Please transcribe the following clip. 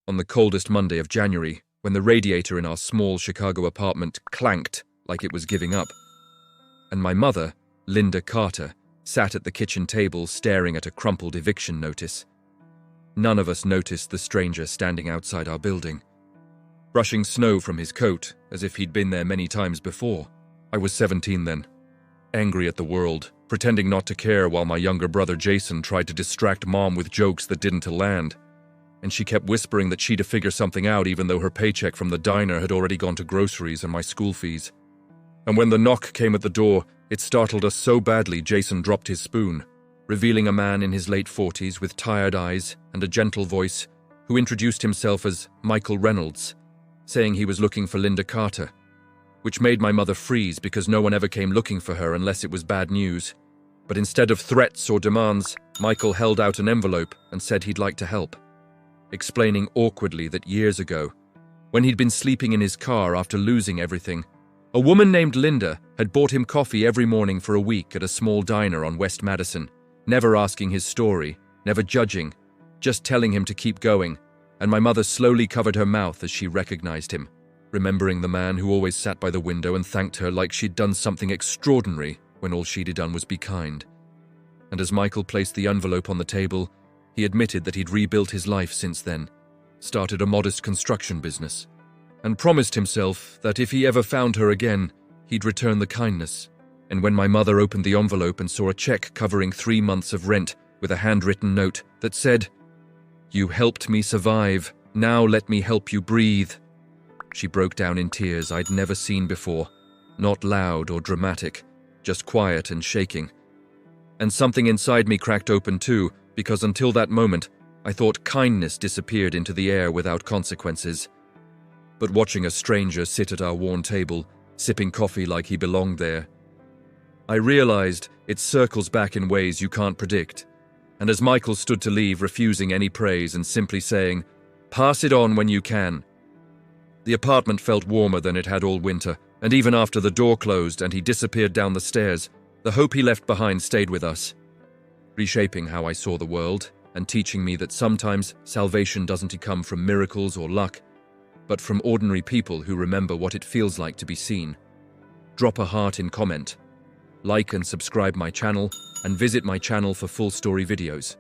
on the coldest Monday of January, when the radiator in our small Chicago apartment clanked like it was giving up. And my mother, Linda Carter, sat at the kitchen table staring at a crumpled eviction notice. None of us noticed the stranger standing outside our building, brushing snow from his coat as if he'd been there many times before. I was 17 then, angry at the world, pretending not to care while my younger brother Jason tried to distract Mom with jokes that didn't land. And she kept whispering that she'd figure something out even though her paycheck from the diner had already gone to groceries and my school fees. And when the knock came at the door, it startled us so badly Jason dropped his spoon, revealing a man in his late 40s with tired eyes and a gentle voice who introduced himself as Michael Reynolds, saying he was looking for Linda Carter, which made my mother freeze because no one ever came looking for her unless it was bad news. But instead of threats or demands, Michael held out an envelope and said he'd like to help, explaining awkwardly that years ago, when he'd been sleeping in his car after losing everything, a woman named Linda had bought him coffee every morning for a week at a small diner on West Madison, never asking his story, never judging, just telling him to keep going, and my mother slowly covered her mouth as she recognized him, remembering the man who always sat by the window and thanked her like she'd done something extraordinary when all she'd done was be kind. And as Michael placed the envelope on the table, he admitted that he'd rebuilt his life since then, started a modest construction business, and promised himself that if he ever found her again, he'd return the kindness. And when my mother opened the envelope and saw a check covering 3 months of rent with a handwritten note that said, "You helped me survive, now let me help you breathe," she broke down in tears I'd never seen before, not loud or dramatic, just quiet and shaking. And something inside me cracked open too, because until that moment, I thought kindness disappeared into the air without consequences. But watching a stranger sit at our worn table, sipping coffee like he belonged there, I realized it circles back in ways you can't predict. And as Michael stood to leave, refusing any praise and simply saying, "Pass it on when you can," the apartment felt warmer than it had all winter, and even after the door closed and he disappeared down the stairs, the hope he left behind stayed with us, reshaping how I saw the world and teaching me that sometimes salvation doesn't come from miracles or luck, but from ordinary people who remember what it feels like to be seen. Drop a heart in comment, like and subscribe my channel, and visit my channel for full story videos.